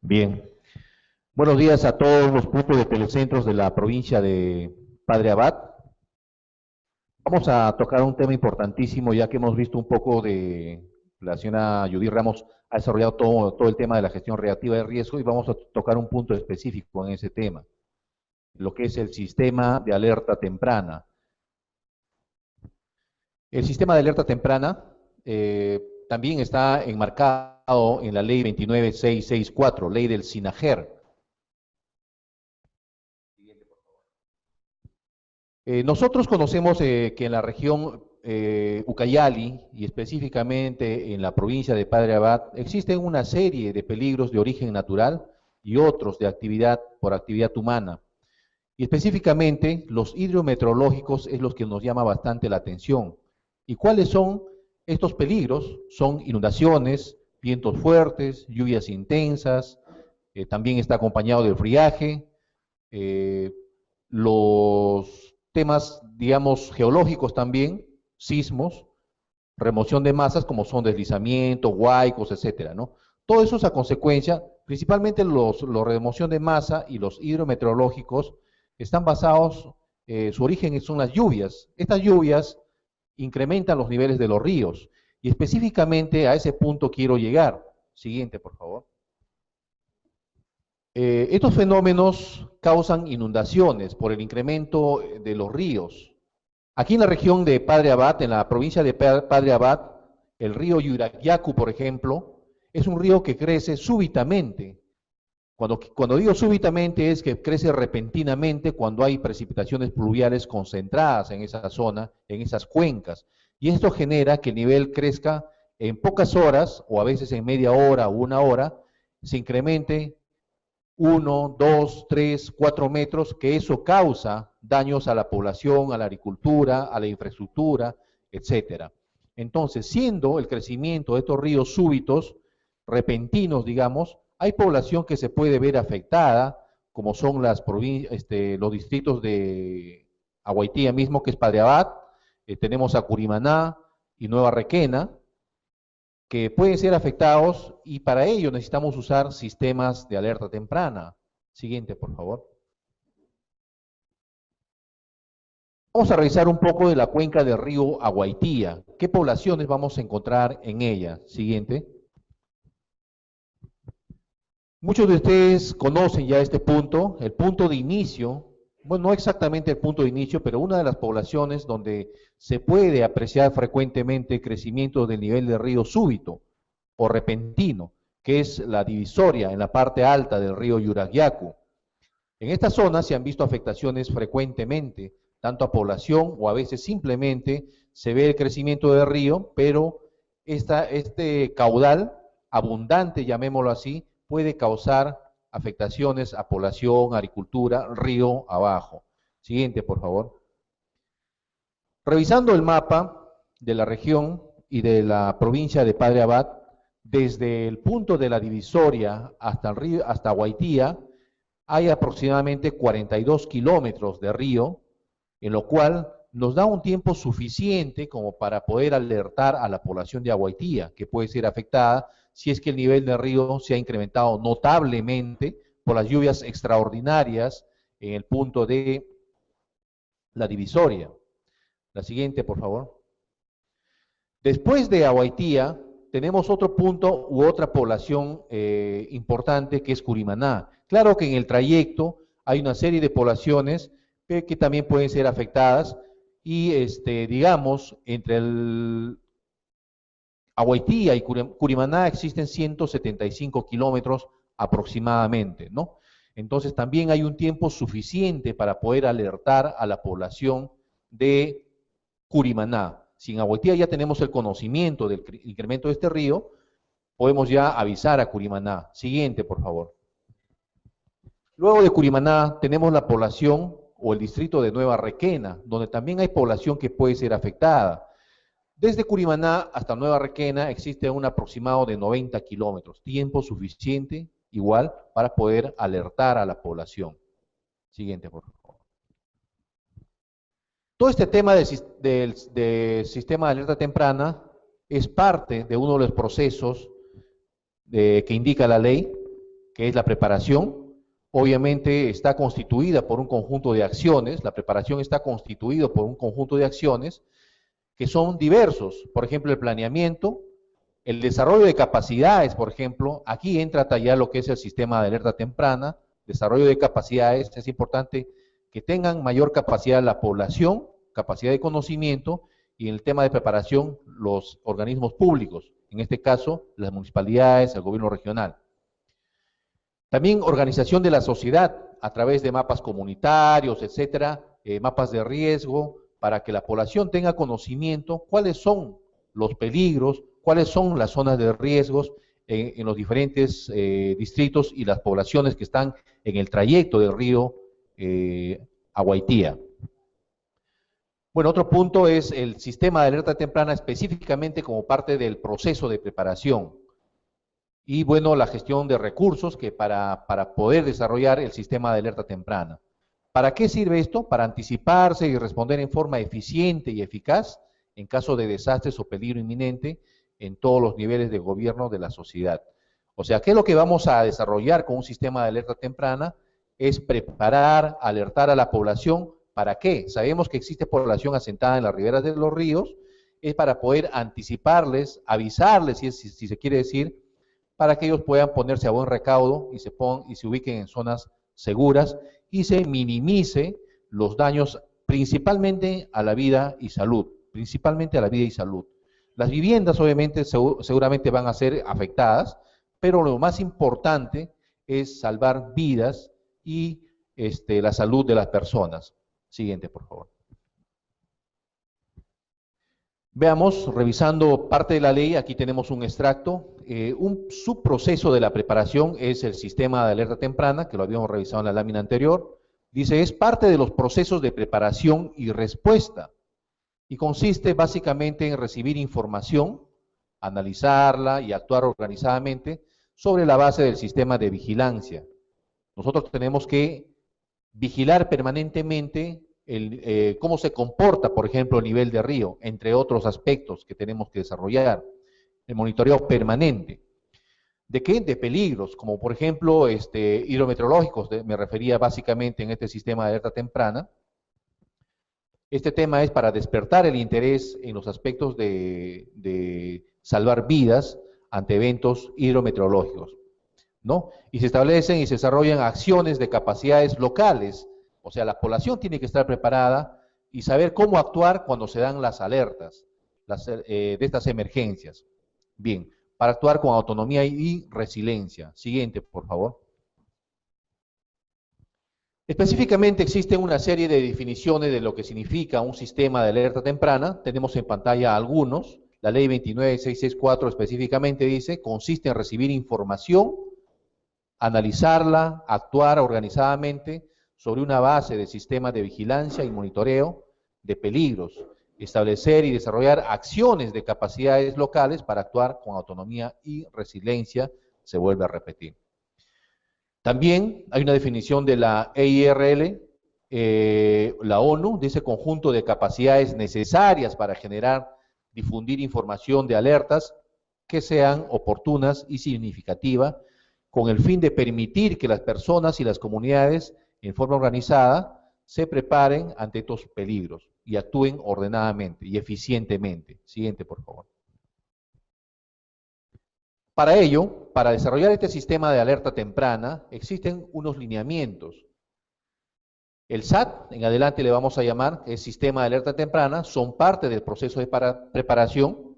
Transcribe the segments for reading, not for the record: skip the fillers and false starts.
Bien, buenos días a todos los puntos de telecentros de la provincia de Padre Abad. Vamos a tocar un tema importantísimo, ya que hemos visto un poco de, la señora Judy Ramos ha desarrollado todo el tema de la gestión reactiva de riesgo y vamos a tocar un punto específico en ese tema, lo que es el sistema de alerta temprana. El sistema de alerta temprana también está enmarcado en la ley 29664, ley del SINAGER. Nosotros conocemos que en la región Ucayali y específicamente en la provincia de Padre Abad existen una serie de peligros de origen natural y otros de actividad por actividad humana. Y específicamente los hidrometeorológicos es los que nos llama bastante la atención. ¿Y cuáles son estos peligros? Son inundaciones, vientos fuertes, lluvias intensas, también está acompañado del friaje, los temas, digamos, geológicos también, sismos, remoción de masas como son deslizamientos, huaicos, etcétera, ¿no? Todo eso es a consecuencia, principalmente la remoción de masa y los hidrometeorológicos están basados, su origen son las lluvias. Estas lluvias incrementan los niveles de los ríos y específicamente a ese punto quiero llegar. Siguiente, por favor. Estos fenómenos causan inundaciones por el incremento de los ríos. Aquí en la región de Padre Abad, en la provincia de Padre Abad, el río Yurayacu, por ejemplo, es un río que crece súbitamente. Cuando digo súbitamente es que crece repentinamente cuando hay precipitaciones pluviales concentradas en esa zona, en esas cuencas. Y esto genera que el nivel crezca en pocas horas, o a veces en media hora o una hora, se incremente 1, 2, 3, 4 metros, que eso causa daños a la población, a la agricultura, a la infraestructura, etcétera. Entonces, siendo el crecimiento de estos ríos súbitos, repentinos, digamos, hay población que se puede ver afectada, como son los distritos de Aguaitía mismo, que es Padre Abad, tenemos a Curimaná y Nueva Requena, que pueden ser afectados y para ello necesitamos usar sistemas de alerta temprana. Siguiente, por favor. Vamos a revisar un poco de la cuenca del río Aguaitía. ¿Qué poblaciones vamos a encontrar en ella? Siguiente. Muchos de ustedes conocen ya este punto, el punto de inicio, bueno, no exactamente el punto de inicio, pero una de las poblaciones donde se puede apreciar frecuentemente crecimiento del nivel del río súbito o repentino, que es la divisoria en la parte alta del río Yurayacu. En esta zona se han visto afectaciones frecuentemente, tanto a población o a veces simplemente se ve el crecimiento del río, pero este caudal abundante, llamémoslo así, puede causar afectaciones a población, agricultura, río abajo. Siguiente, por favor. Revisando el mapa de la región y de la provincia de Padre Abad, desde el punto de la divisoria hasta el río, hasta Aguaitía, hay aproximadamente 42 kilómetros de río, en lo cual nos da un tiempo suficiente como para poder alertar a la población de Aguaitía, que puede ser afectada si es que el nivel del río se ha incrementado notablemente por las lluvias extraordinarias en el punto de la divisoria. La siguiente, por favor. Después de Aguaitía, tenemos otro punto u otra población importante que es Curimaná. Claro que en el trayecto hay una serie de poblaciones que también pueden ser afectadas y digamos, entre el Aguaitía y Curimaná existen 175 kilómetros aproximadamente, ¿no? Entonces también hay un tiempo suficiente para poder alertar a la población de Curimaná. Si en Aguaitía ya tenemos el conocimiento del incremento de este río, podemos ya avisar a Curimaná. Siguiente, por favor. Luego de Curimaná tenemos la población o el distrito de Nueva Requena, donde también hay población que puede ser afectada. Desde Curimaná hasta Nueva Requena existe un aproximado de 90 kilómetros, tiempo suficiente igual para poder alertar a la población. Siguiente, por favor. Todo este tema del sistema de alerta temprana es parte de uno de los procesos que indica la ley que es la preparación. Obviamente está constituida por un conjunto de acciones, la preparación está constituida por un conjunto de acciones que son diversos, por ejemplo, el planeamiento, el desarrollo de capacidades, por ejemplo, aquí entra ya lo que es el sistema de alerta temprana, desarrollo de capacidades, es importante que tengan mayor capacidad la población, capacidad de conocimiento, y en el tema de preparación, los organismos públicos, en este caso, las municipalidades, el gobierno regional. También organización de la sociedad a través de mapas comunitarios, etcétera, mapas de riesgo, para que la población tenga conocimiento cuáles son los peligros, cuáles son las zonas de riesgos en los diferentes distritos y las poblaciones que están en el trayecto del río Aguaitía. Bueno, otro punto es el sistema de alerta temprana específicamente como parte del proceso de preparación. Y bueno, la gestión de recursos que para poder desarrollar el sistema de alerta temprana. ¿Para qué sirve esto? Para anticiparse y responder en forma eficiente y eficaz en caso de desastres o peligro inminente en todos los niveles de gobierno de la sociedad. O sea, ¿qué es lo que vamos a desarrollar con un sistema de alerta temprana? Es preparar, alertar a la población. ¿Para qué? Sabemos que existe población asentada en las riberas de los ríos, es para poder anticiparles, avisarles, si se quiere decir, para que ellos puedan ponerse a buen recaudo y se ubiquen en zonas seguras y se minimice los daños principalmente a la vida y salud, Las viviendas obviamente seguramente van a ser afectadas, pero lo más importante es salvar vidas y la salud de las personas. Siguiente, por favor. Veamos, revisando parte de la ley, aquí tenemos un extracto. Un subproceso de la preparación es el sistema de alerta temprana, que lo habíamos revisado en la lámina anterior. Dice, es parte de los procesos de preparación y respuesta, y consiste básicamente en recibir información, analizarla y actuar organizadamente sobre la base del sistema de vigilancia. Nosotros tenemos que vigilar permanentemente cómo se comporta, por ejemplo, el nivel de río, entre otros aspectos que tenemos que desarrollar. El monitoreo permanente. ¿De qué? De peligros, como por ejemplo hidrometeorológicos, me refería básicamente en este sistema de alerta temprana. Este tema es para despertar el interés en los aspectos de salvar vidas ante eventos hidrometeorológicos, ¿no? Y se establecen y se desarrollan acciones de capacidades locales, o sea, la población tiene que estar preparada y saber cómo actuar cuando se dan las alertas de estas emergencias. Bien, para actuar con autonomía y resiliencia. Siguiente, por favor. Específicamente existe una serie de definiciones de lo que significa un sistema de alerta temprana. Tenemos en pantalla algunos. La ley 29664 específicamente dice, consiste en recibir información, analizarla, actuar organizadamente sobre una base de sistemas de vigilancia y monitoreo de peligros, establecer y desarrollar acciones de capacidades locales para actuar con autonomía y resiliencia, se vuelve a repetir. También hay una definición de la EIRL, la ONU, de ese conjunto de capacidades necesarias para generar, difundir información de alertas que sean oportunas y significativas, con el fin de permitir que las personas y las comunidades, en forma organizada, se preparen ante estos peligros y actúen ordenadamente y eficientemente. Siguiente, por favor. Para ello, para desarrollar este sistema de alerta temprana, existen unos lineamientos. El SAT, en adelante le vamos a llamar el sistema de alerta temprana, son parte del proceso de preparación.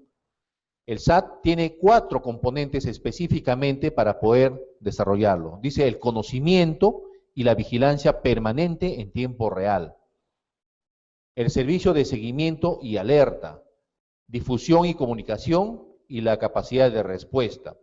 El SAT tiene 4 componentes específicamente para poder desarrollarlo. Dice el conocimiento y la vigilancia permanente en tiempo real. El servicio de seguimiento y alerta, difusión y comunicación y la capacidad de respuesta.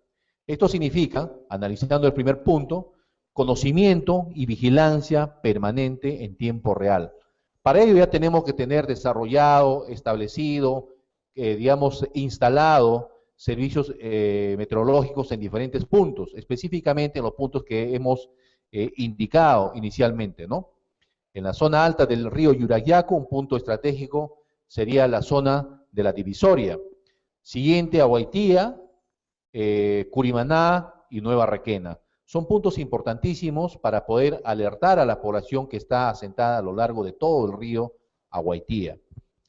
Esto significa, analizando el primer punto, conocimiento y vigilancia permanente en tiempo real. Para ello ya tenemos que tener desarrollado, establecido, digamos, instalado servicios meteorológicos en diferentes puntos, específicamente en los puntos que hemos indicado inicialmente, ¿no? En la zona alta del río Yurayaco, un punto estratégico sería la zona de la divisoria. Siguiente, Aguaitía, Curimaná y Nueva Requena. Son puntos importantísimos para poder alertar a la población que está asentada a lo largo de todo el río Aguaitía,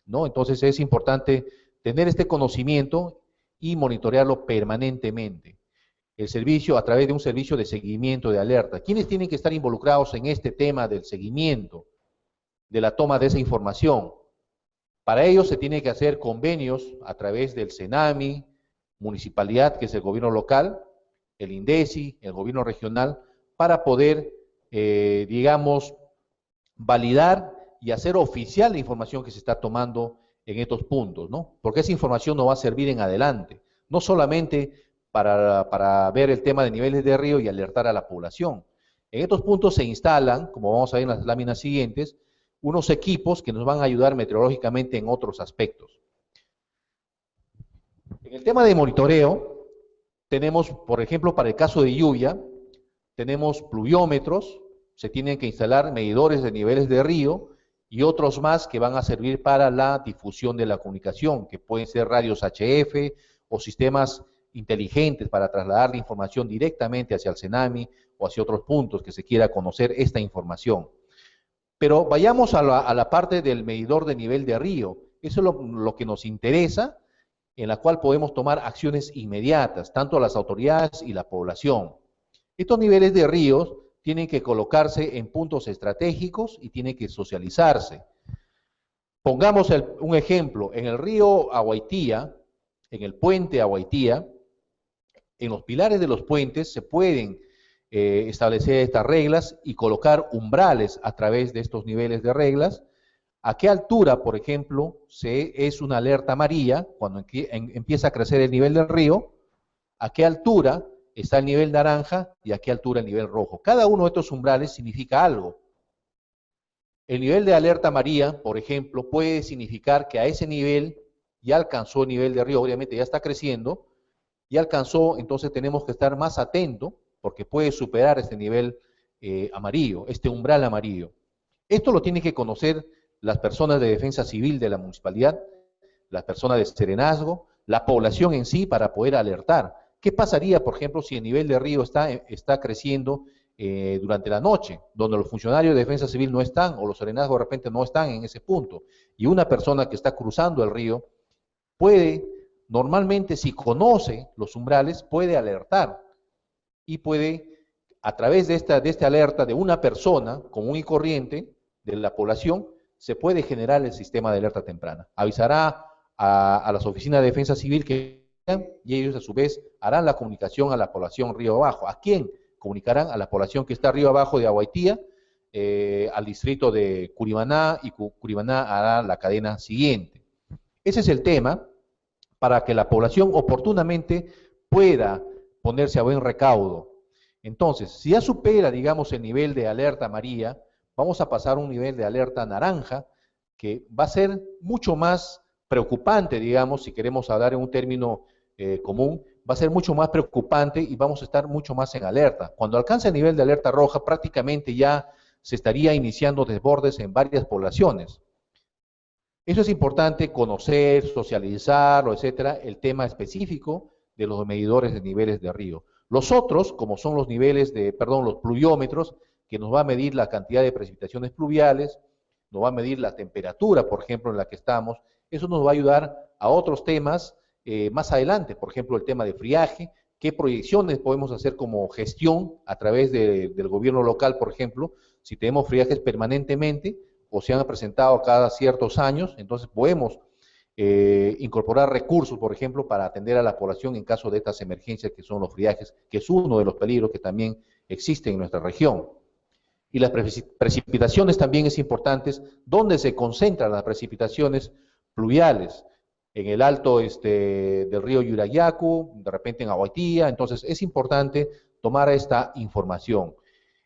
¿no? Entonces es importante tener este conocimiento y monitorearlo permanentemente. El servicio, a través de un servicio de seguimiento, de alerta. ¿Quiénes tienen que estar involucrados en este tema del seguimiento, de la toma de esa información? Para ello se tiene que hacer convenios a través del CENAMI, municipalidad, que es el gobierno local, el INDECI, el gobierno regional, para poder, digamos, validar y hacer oficial la información que se está tomando en estos puntos, ¿no? Porque esa información nos va a servir en adelante, no solamente para ver el tema de niveles de río y alertar a la población. En estos puntos se instalan, como vamos a ver en las láminas siguientes, unos equipos que nos van a ayudar meteorológicamente en otros aspectos. En el tema de monitoreo, tenemos, por ejemplo, para el caso de lluvia, tenemos pluviómetros, se tienen que instalar medidores de niveles de río y otros más que van a servir para la difusión de la comunicación, que pueden ser radios HF o sistemas inteligentes para trasladar la información directamente hacia el CENAMI o hacia otros puntos que se quiera conocer esta información. Pero vayamos a la parte del medidor de nivel de río. Eso es lo que nos interesa, en la cual podemos tomar acciones inmediatas, tanto las autoridades y la población. Estos niveles de ríos tienen que colocarse en puntos estratégicos y tienen que socializarse. Pongamos un ejemplo, en el río Aguaitía, en el puente Aguaitía, en los pilares de los puentes se pueden establecer estas reglas y colocar umbrales a través de estos niveles de reglas. ¿A qué altura, por ejemplo, es una alerta amarilla cuando empieza a crecer el nivel del río? ¿A qué altura está el nivel naranja y a qué altura el nivel rojo? Cada uno de estos umbrales significa algo. El nivel de alerta amarilla, por ejemplo, puede significar que a ese nivel ya alcanzó el nivel de río, obviamente ya está creciendo, ya alcanzó, entonces tenemos que estar más atentos porque puede superar este nivel amarillo, este umbral amarillo. Esto lo tienen que conocer las personas de defensa civil de la municipalidad, las personas de serenazgo, la población en sí para poder alertar. ¿Qué pasaría, por ejemplo, si el nivel de río está creciendo durante la noche, donde los funcionarios de defensa civil no están o los serenazgos de repente no están en ese punto? Y una persona que está cruzando el río puede, normalmente si conoce los umbrales, puede alertar y puede, a través de esta alerta de una persona común y corriente de la población, se puede generar el sistema de alerta temprana. Avisará a las oficinas de defensa civil y ellos a su vez harán la comunicación a la población río abajo. ¿A quién? Comunicarán a la población que está río abajo de Aguaitía, al distrito de Curimaná, y Curimaná hará la cadena siguiente. Ese es el tema, para que la población oportunamente pueda ponerse a buen recaudo. Entonces, si ya supera, digamos, el nivel de alerta amarilla, vamos a pasar a un nivel de alerta naranja, que va a ser mucho más preocupante, digamos, si queremos hablar en un término común, va a ser mucho más preocupante y vamos a estar mucho más en alerta. Cuando alcance el nivel de alerta roja, prácticamente ya se estaría iniciando desbordes en varias poblaciones. Eso es importante conocer, socializarlo, etcétera, el tema específico de los medidores de niveles de río. Los otros, como son los los pluviómetros, que nos va a medir la cantidad de precipitaciones pluviales, nos va a medir la temperatura, por ejemplo, en la que estamos, eso nos va a ayudar a otros temas más adelante, por ejemplo, el tema de friaje, qué proyecciones podemos hacer como gestión a través del gobierno local, por ejemplo, si tenemos friajes permanentemente, o se han presentado cada ciertos años, entonces podemos incorporar recursos, por ejemplo, para atender a la población en caso de estas emergencias que son los friajes, que es uno de los peligros que también existe en nuestra región. Y las precipitaciones también es importante, ¿dónde se concentran las precipitaciones pluviales? En el alto del río Yurayacu, de repente en Aguaitía, entonces es importante tomar esta información.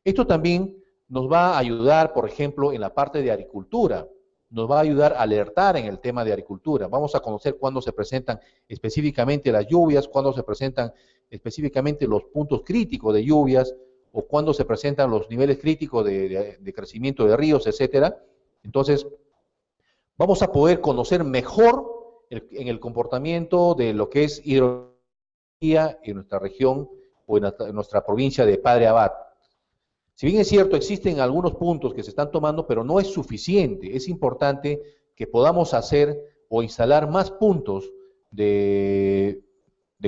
Esto también nos va a ayudar, por ejemplo, en la parte de agricultura, nos va a ayudar a alertar en el tema de agricultura. Vamos a conocer cuándo se presentan específicamente las lluvias, cuándo se presentan específicamente los puntos críticos de lluvias, o cuándo se presentan los niveles críticos de crecimiento de ríos, etcétera. Entonces, vamos a poder conocer mejor en el comportamiento de lo que es hidrología en nuestra región o en nuestra provincia de Padre Abad. Si bien es cierto, existen algunos puntos que se están tomando, pero no es suficiente. Es importante que podamos hacer o instalar más puntos de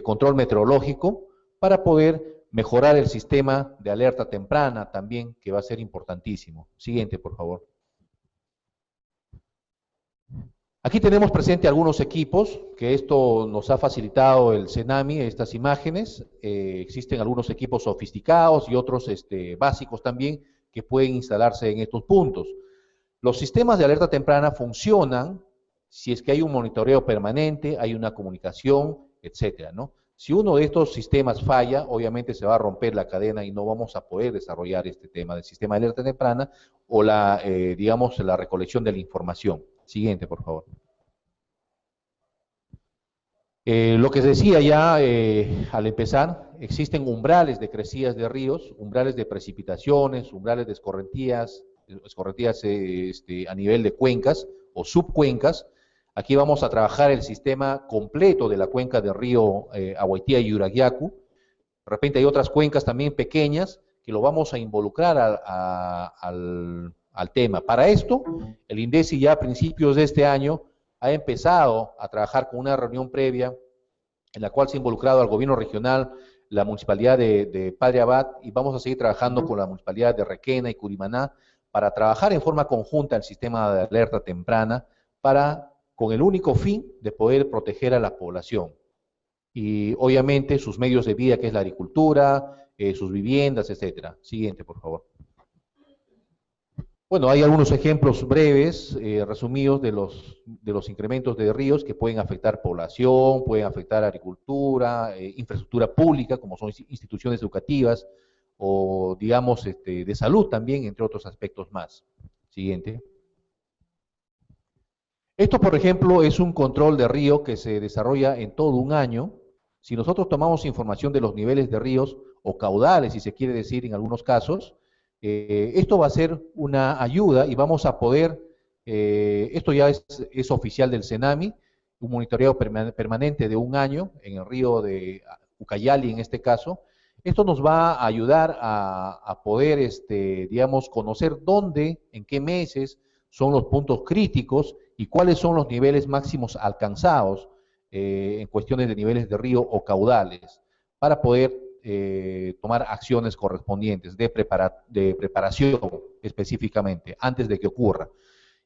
control meteorológico para poder mejorar el sistema de alerta temprana también, que va a ser importantísimo. Siguiente, por favor. Aquí tenemos presente algunos equipos, que esto nos ha facilitado el CENAMI, estas imágenes. Existen algunos equipos sofisticados y otros básicos también que pueden instalarse en estos puntos. Los sistemas de alerta temprana funcionan si es que hay un monitoreo permanente, hay una comunicación, etcétera, ¿no? Si uno de estos sistemas falla, obviamente se va a romper la cadena y no vamos a poder desarrollar este tema del sistema de alerta temprana o digamos, la recolección de la información. Siguiente, por favor. Lo que decía ya al empezar, existen umbrales de crecidas de ríos, umbrales de precipitaciones, umbrales de escorrentías a nivel de cuencas o subcuencas. Aquí vamos a trabajar el sistema completo de la cuenca del río Aguaitía y Yuraguiacu. De repente hay otras cuencas también pequeñas que lo vamos a involucrar al tema. Para esto, el INDECI ya a principios de este año ha empezado a trabajar con una reunión previa en la cual se ha involucrado al gobierno regional, la municipalidad de Padre Abad, y vamos a seguir trabajando con la municipalidad de Requena y Curimaná para trabajar en forma conjunta el sistema de alerta temprana con el único fin de poder proteger a la población. Y obviamente sus medios de vida, que es la agricultura, sus viviendas, etcétera. Siguiente, por favor. Bueno, hay algunos ejemplos breves, resumidos, de los incrementos de ríos que pueden afectar población, pueden afectar agricultura, infraestructura pública, como son instituciones educativas, o digamos de salud también, entre otros aspectos más. Siguiente. Esto, por ejemplo, es un control de río que se desarrolla en todo un año. Si nosotros tomamos información de los niveles de ríos, o caudales, si se quiere decir en algunos casos, esto va a ser una ayuda y vamos a poder, esto ya es oficial del CENAMI, un monitoreo permanente de un año en el río de Ucayali en este caso. Esto nos va a ayudar a poder, digamos, conocer dónde, en qué meses son los puntos críticos y cuáles son los niveles máximos alcanzados en cuestiones de niveles de río o caudales, para poder tomar acciones correspondientes de preparación específicamente, antes de que ocurra.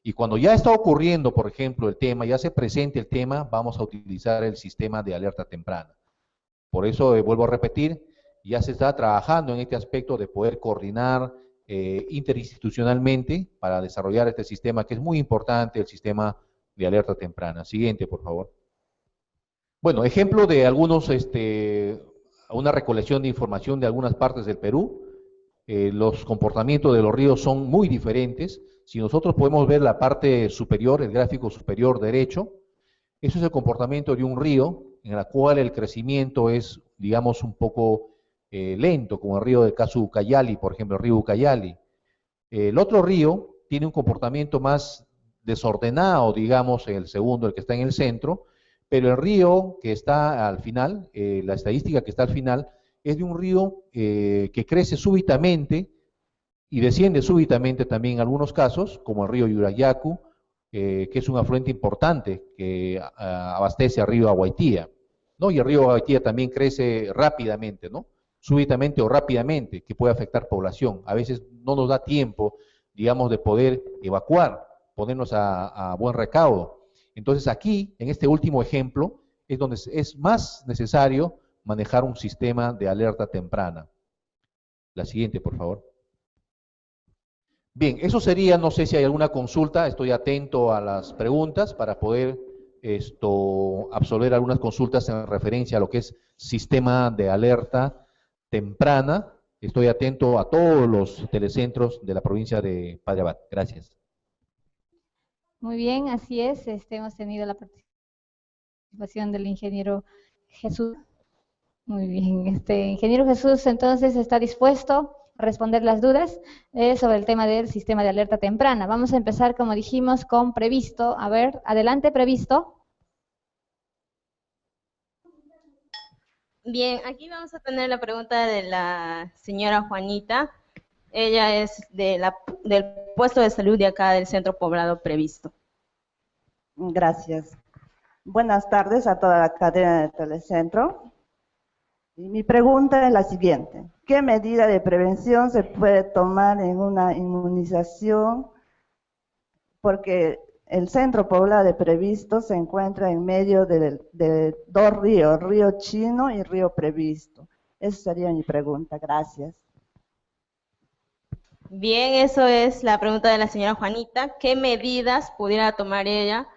Y cuando ya está ocurriendo, por ejemplo, el tema, ya se presente el tema, vamos a utilizar el sistema de alerta temprana. Por eso, vuelvo a repetir, ya se está trabajando en este aspecto de poder coordinar interinstitucionalmente para desarrollar este sistema, que es muy importante, el sistema de alerta temprana. Siguiente, por favor. Bueno, ejemplo de algunos, una recolección de información de algunas partes del Perú. Los comportamientos de los ríos son muy diferentes. Si nosotros podemos ver la parte superior, el gráfico superior derecho, eso es el comportamiento de un río en la cual el crecimiento es, digamos, un poco lento, como el río del caso Ucayali, por ejemplo, el río Ucayali. El otro río tiene un comportamiento más desordenado, digamos, el segundo, el que está en el centro, pero el río que está al final, la estadística que está al final, es de un río que crece súbitamente y desciende súbitamente también en algunos casos, como el río Yuraguiacu, que es un afluente importante que abastece al río Aguaitía, ¿no? Y el río Aguaitía también crece rápidamente, ¿no? Súbitamente o rápidamente, que puede afectar población. A veces no nos da tiempo, digamos, de poder evacuar, ponernos a buen recaudo. Entonces aquí, en este último ejemplo, es donde es más necesario manejar un sistema de alerta temprana. La siguiente, por favor. Bien, eso sería, no sé si hay alguna consulta, estoy atento a las preguntas para poder absolver algunas consultas en referencia a lo que es sistema de alerta temprana. Estoy atento a todos los telecentros de la provincia de Padre Abad. Gracias. Muy bien, así es. Hemos tenido la participación del ingeniero Jesús. Muy bien, ingeniero Jesús, entonces está dispuesto a responder las dudas sobre el tema del sistema de alerta temprana. Vamos a empezar, como dijimos, con Previsto. A ver, adelante, Previsto. Bien, aquí vamos a tener la pregunta de la señora Juanita. Ella es del puesto de salud de acá del centro poblado previsto. Gracias. Buenas tardes a toda la cadena de Telecentro. Y mi pregunta es la siguiente. ¿Qué medida de prevención se puede tomar en una inmunización? Porque el centro poblado de Previsto se encuentra en medio de dos ríos, Río Chino y Río Previsto. Esa sería mi pregunta. Gracias. Bien, eso es la pregunta de la señora Juanita. ¿Qué medidas pudiera tomar ella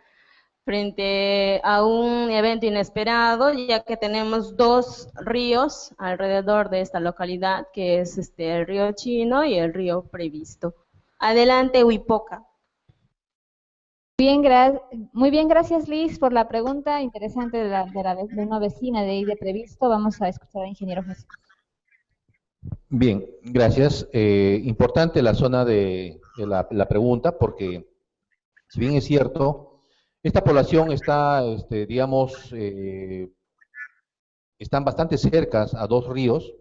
frente a un evento inesperado, ya que tenemos dos ríos alrededor de esta localidad, que es el río Chino y el río Previsto? Adelante, Huipoca. Muy bien, gracias Liz por la pregunta interesante de una vecina de ahí de Previsto. Vamos a escuchar al ingeniero Jesús. Bien, gracias. Importante la zona de la pregunta, porque si bien es cierto, esta población está, digamos, están bastante cercas a dos ríos.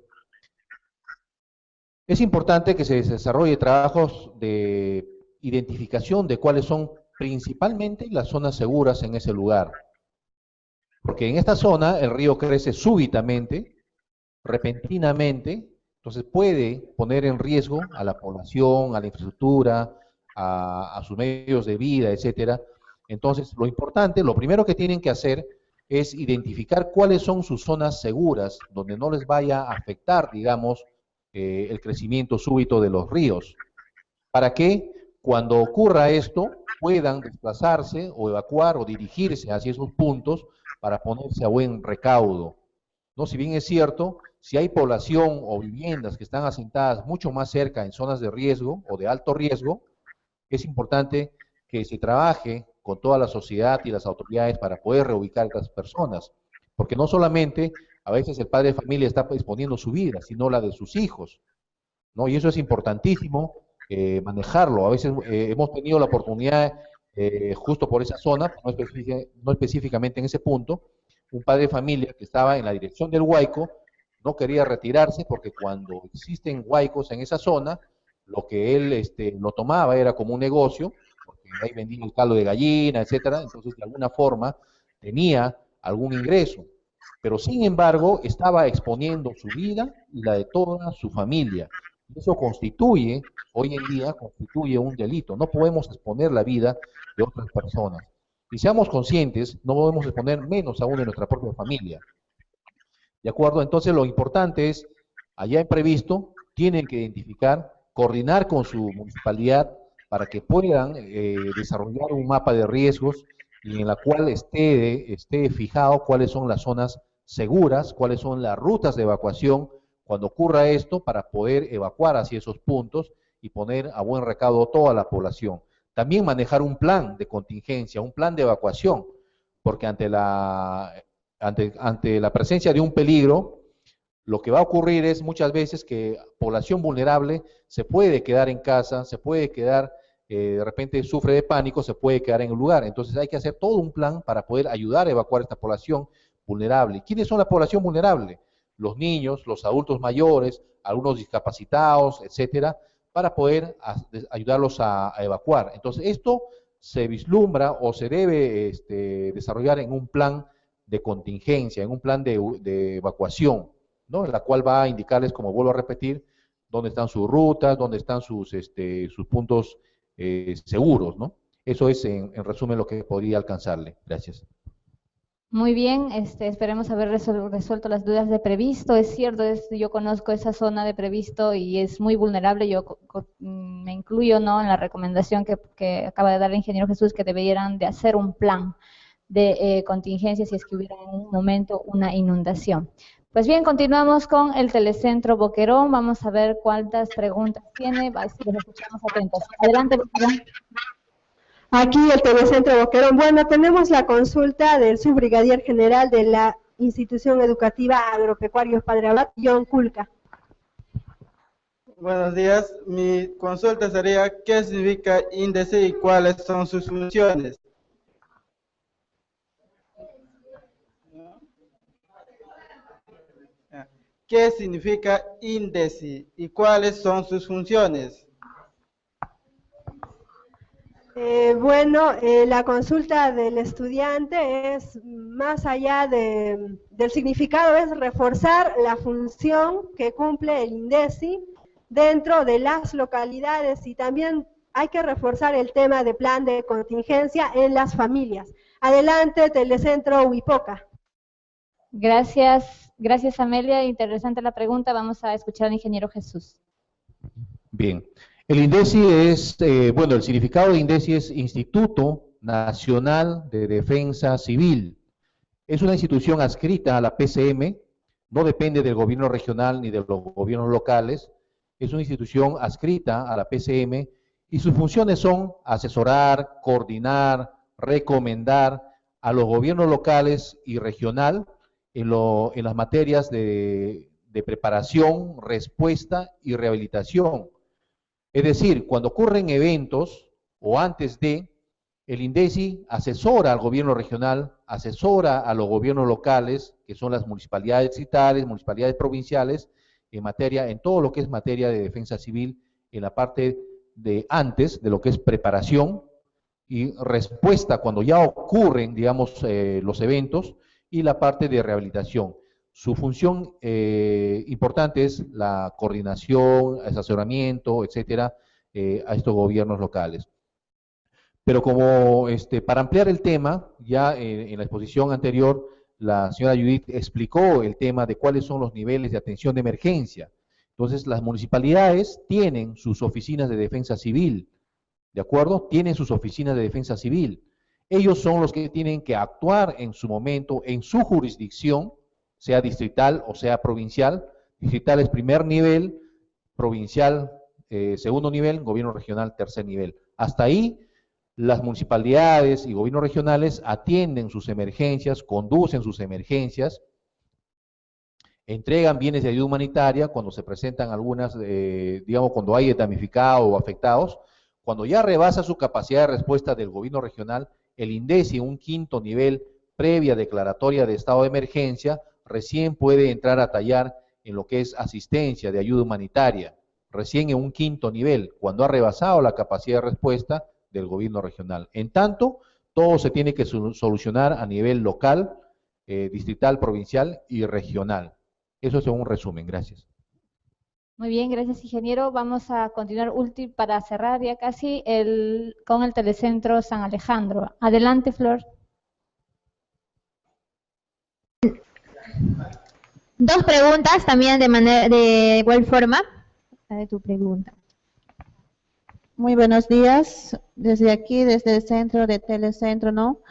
Es importante que se desarrolle trabajos de identificación de cuáles son principalmente las zonas seguras en ese lugar. Porque en esta zona el río crece súbitamente, repentinamente, entonces puede poner en riesgo a la población, a la infraestructura, a sus medios de vida, etcétera. Entonces, lo importante, lo primero que tienen que hacer es identificar cuáles son sus zonas seguras, donde no les vaya a afectar, digamos, el crecimiento súbito de los ríos, para que cuando ocurra esto puedan desplazarse o evacuar o dirigirse hacia esos puntos para ponerse a buen recaudo. ¿No? Si bien es cierto, si hay población o viviendas que están asentadas mucho más cerca en zonas de riesgo o de alto riesgo, es importante que se trabaje con toda la sociedad y las autoridades para poder reubicar a estas personas, porque no solamente a veces el padre de familia está exponiendo su vida, sino la de sus hijos, ¿no? Y eso es importantísimo manejarlo. A veces hemos tenido la oportunidad, justo por esa zona, no específicamente en ese punto, un padre de familia que estaba en la dirección del Huayco, no quería retirarse porque cuando existen huaicos en esa zona, lo que él lo tomaba era como un negocio, porque ahí vendía el caldo de gallina, etcétera, entonces de alguna forma tenía algún ingreso, pero sin embargo estaba exponiendo su vida y la de toda su familia. Eso constituye, hoy en día, constituye un delito. No podemos exponer la vida de otras personas. Y seamos conscientes, no podemos exponer menos aún de nuestra propia familia. ¿De acuerdo? Entonces lo importante es, allá en Previsto, tienen que identificar, coordinar con su municipalidad para que puedan desarrollar un mapa de riesgos y en la cual esté fijado cuáles son las zonas seguras, cuáles son las rutas de evacuación cuando ocurra esto para poder evacuar hacia esos puntos y poner a buen recaudo toda la población. También manejar un plan de contingencia, un plan de evacuación, porque ante la presencia de un peligro, lo que va a ocurrir es muchas veces que población vulnerable se puede quedar en casa, se puede quedar, de repente sufre de pánico, se puede quedar en el lugar. Entonces hay que hacer todo un plan para poder ayudar a evacuar a esta población vulnerable. ¿Quiénes son la población vulnerable? Los niños, los adultos mayores, algunos discapacitados, etcétera, para poder ayudarlos a evacuar. Entonces esto se vislumbra o se debe desarrollar en un plan de contingencia, en un plan de evacuación, ¿no? En la cual va a indicarles, como vuelvo a repetir, dónde están sus rutas, dónde están sus puntos seguros, ¿no? Eso es, en resumen, lo que podría alcanzarle. Gracias. Muy bien, esperemos haber resuelto las dudas de Previsto. Es cierto, yo conozco esa zona de Previsto y es muy vulnerable. Yo me incluyo, ¿no?, en la recomendación que acaba de dar el ingeniero Jesús, que debieran de hacer un plan de contingencia si es que hubiera en un momento una inundación. Pues bien, continuamos con el Telecentro Boquerón. Vamos a ver cuántas preguntas tiene. Los escuchamos atentos. Adelante, Boquerón. Aquí el Telecentro Boquerón. Bueno, tenemos la consulta del subbrigadier general de la Institución Educativa Agropecuarios Padre Abad, John Culca. Buenos días. Mi consulta sería, ¿qué significa índice y cuáles son sus funciones? ¿qué significa INDECI y cuáles son sus funciones? La consulta del estudiante es más allá del significado, es reforzar la función que cumple el INDECI dentro de las localidades y también hay que reforzar el tema de plan de contingencia en las familias. Adelante, Telecentro Huipoca. Gracias, gracias Amelia, interesante la pregunta, vamos a escuchar al ingeniero Jesús. Bien, el INDECI es, bueno, el significado de INDECI es Instituto Nacional de Defensa Civil. Es una institución adscrita a la PCM, no depende del gobierno regional ni de los gobiernos locales, es una institución adscrita a la PCM y sus funciones son asesorar, coordinar, recomendar a los gobiernos locales y regional en las materias de preparación, respuesta y rehabilitación. Es decir, cuando ocurren eventos o antes de, el INDECI asesora al gobierno regional, asesora a los gobiernos locales, que son las municipalidades distritales, municipalidades provinciales, en todo lo que es materia de defensa civil, en la parte de antes, de lo que es preparación y respuesta cuando ya ocurren, digamos, los eventos, y la parte de rehabilitación. Su función importante es la coordinación, asesoramiento, etcétera, a estos gobiernos locales. Pero como para ampliar el tema, ya en la exposición anterior, la señora Judith explicó el tema de cuáles son los niveles de atención de emergencia. Entonces, las municipalidades tienen sus oficinas de defensa civil, ¿de acuerdo? Tienen sus oficinas de defensa civil. Ellos son los que tienen que actuar en su momento, en su jurisdicción, sea distrital o sea provincial. Distrital es primer nivel, provincial segundo nivel, gobierno regional tercer nivel. Hasta ahí, las municipalidades y gobiernos regionales atienden sus emergencias, conducen sus emergencias, entregan bienes de ayuda humanitaria cuando se presentan algunas, digamos, cuando hay damnificados o afectados. Cuando ya rebasa su capacidad de respuesta del gobierno regional, el INDECI, un quinto nivel, previa declaratoria de estado de emergencia, recién puede entrar a tallar en lo que es asistencia de ayuda humanitaria, recién en un quinto nivel, cuando ha rebasado la capacidad de respuesta del gobierno regional. En tanto, todo se tiene que solucionar a nivel local, distrital, provincial y regional. Eso es un resumen, gracias. Muy bien, gracias ingeniero. Vamos a continuar para cerrar ya casi con el Telecentro San Alejandro. Adelante, Flor. Dos preguntas también de igual forma. De tu pregunta. Muy buenos días, desde aquí, desde el centro de Telecentro, ¿no?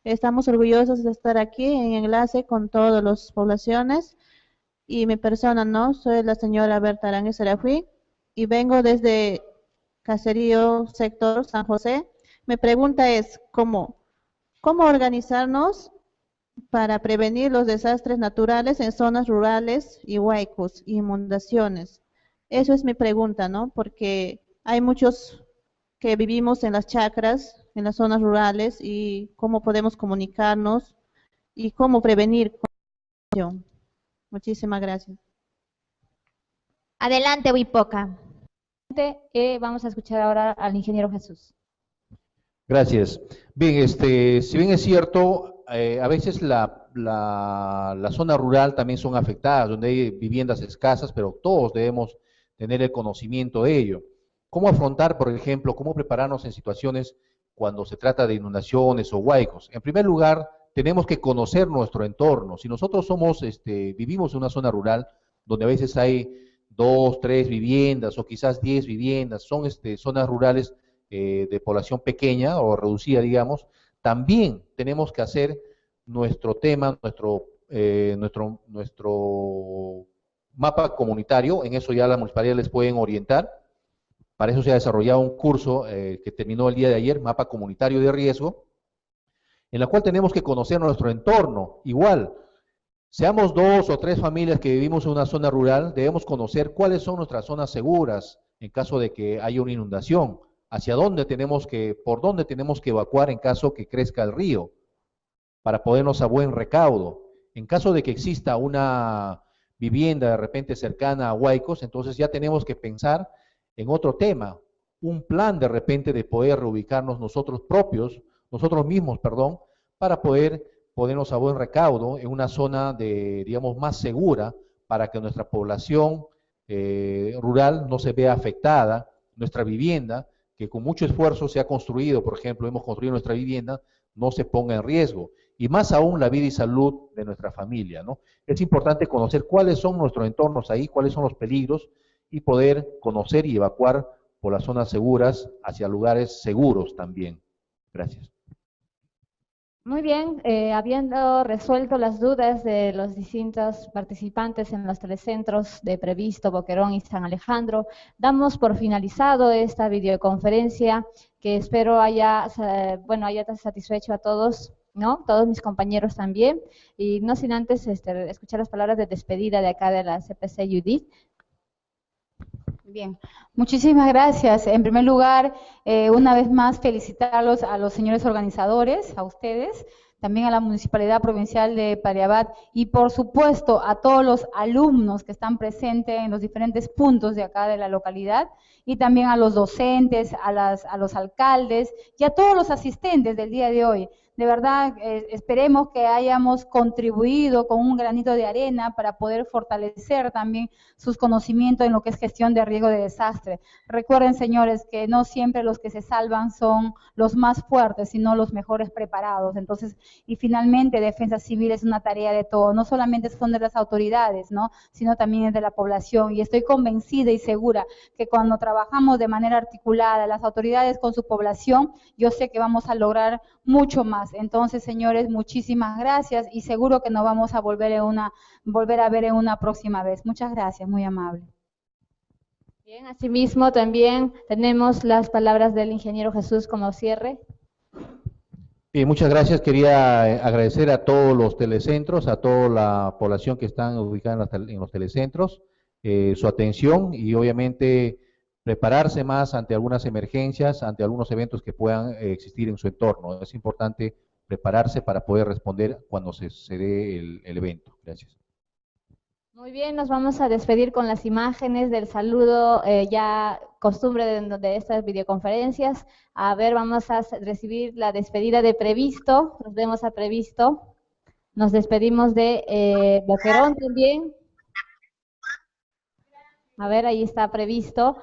Estamos orgullosos de estar aquí en enlace con todas las poblaciones y mi persona, ¿no? Soy la señora Berta Arangues Serafui y vengo desde Caserío, sector San José. Mi pregunta es, ¿cómo organizarnos para prevenir los desastres naturales en zonas rurales y huaicos, inundaciones? Eso es mi pregunta, ¿no? Porque hay muchos que vivimos en las chacras, en las zonas rurales, y cómo podemos comunicarnos y cómo prevenir. Muchísimas gracias. Adelante, Huipoca. Vamos a escuchar ahora al ingeniero Jesús. Gracias. Bien, si bien es cierto, a veces la zona rural también son afectadas, donde hay viviendas escasas, pero todos debemos tener el conocimiento de ello. ¿Cómo afrontar, por ejemplo, cómo prepararnos en situaciones cuando se trata de inundaciones o huaicos? En primer lugar, tenemos que conocer nuestro entorno. Si nosotros vivimos en una zona rural donde a veces hay 2, 3 viviendas o quizás 10 viviendas, son zonas rurales de población pequeña o reducida, digamos, también tenemos que hacer nuestro tema, nuestro mapa comunitario. En eso ya las municipalidades les pueden orientar. Para eso se ha desarrollado un curso que terminó el día de ayer, Mapa Comunitario de Riesgo, en la cual tenemos que conocer nuestro entorno. Igual, seamos 2 o 3 familias que vivimos en una zona rural, debemos conocer cuáles son nuestras zonas seguras en caso de que haya una inundación, por dónde tenemos que evacuar en caso que crezca el río, para podernos a buen recaudo. En caso de que exista una vivienda de repente cercana a Huaicos, entonces ya tenemos que pensar en otro tema, un plan de repente de poder reubicarnos nosotros mismos, perdón, para poder ponernos a buen recaudo en una zona de, digamos, más segura para que nuestra población rural no se vea afectada, nuestra vivienda, que con mucho esfuerzo se ha construido, por ejemplo, hemos construido nuestra vivienda, no se ponga en riesgo, y más aún la vida y salud de nuestra familia, ¿no? Es importante conocer cuáles son nuestros entornos ahí, cuáles son los peligros, y poder conocer y evacuar por las zonas seguras hacia lugares seguros también. Gracias. Muy bien, habiendo resuelto las dudas de los distintos participantes en los telecentros de Previsto, Boquerón y San Alejandro, damos por finalizado esta videoconferencia que espero haya satisfecho a todos, ¿no? Todos mis compañeros también, y no sin antes escuchar las palabras de despedida de acá de la CPC Judith. Bien, muchísimas gracias. En primer lugar, una vez más felicitarlos a los señores organizadores, a ustedes, también a la Municipalidad Provincial de Pariabat y por supuesto a todos los alumnos que están presentes en los diferentes puntos de acá de la localidad y también a los docentes, a los alcaldes y a todos los asistentes del día de hoy. De verdad, esperemos que hayamos contribuido con un granito de arena para poder fortalecer también sus conocimientos en lo que es gestión de riesgo de desastre. Recuerden, señores, que no siempre los que se salvan son los más fuertes, sino los mejores preparados. Entonces, y finalmente, defensa civil es una tarea de todos, no solamente son de las autoridades, ¿no?, sino también es de la población. Y estoy convencida y segura que cuando trabajamos de manera articulada, las autoridades con su población, yo sé que vamos a lograr mucho más. Entonces, señores, muchísimas gracias y seguro que nos vamos a volver a ver en una próxima vez. Muchas gracias, muy amable. Bien, asimismo también tenemos las palabras del ingeniero Jesús como cierre. Bien, muchas gracias. Quería agradecer a todos los telecentros, a toda la población que están ubicada en los telecentros, su atención y obviamente prepararse más ante algunas emergencias, ante algunos eventos que puedan existir en su entorno. Es importante prepararse para poder responder cuando se dé el evento. Gracias. Muy bien, nos vamos a despedir con las imágenes del saludo, ya costumbre de estas videoconferencias. A ver, vamos a recibir la despedida de Previsto. Nos vemos a Previsto. Nos despedimos de Boquerón también. A ver, ahí está Previsto.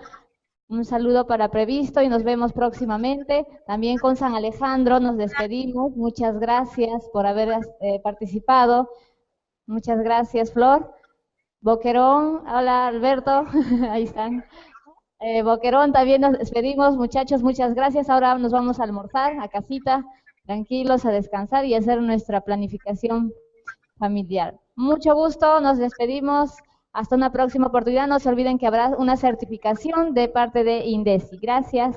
Un saludo para Previsto y nos vemos próximamente. También con San Alejandro nos despedimos. Muchas gracias por haber participado. Muchas gracias, Flor. Boquerón, hola Alberto, ahí están. Boquerón también nos despedimos, muchachos, muchas gracias. Ahora nos vamos a almorzar a casita, tranquilos, a descansar y hacer nuestra planificación familiar. Mucho gusto, nos despedimos. Hasta una próxima oportunidad. No se olviden que habrá una certificación de parte de INDECI. Gracias.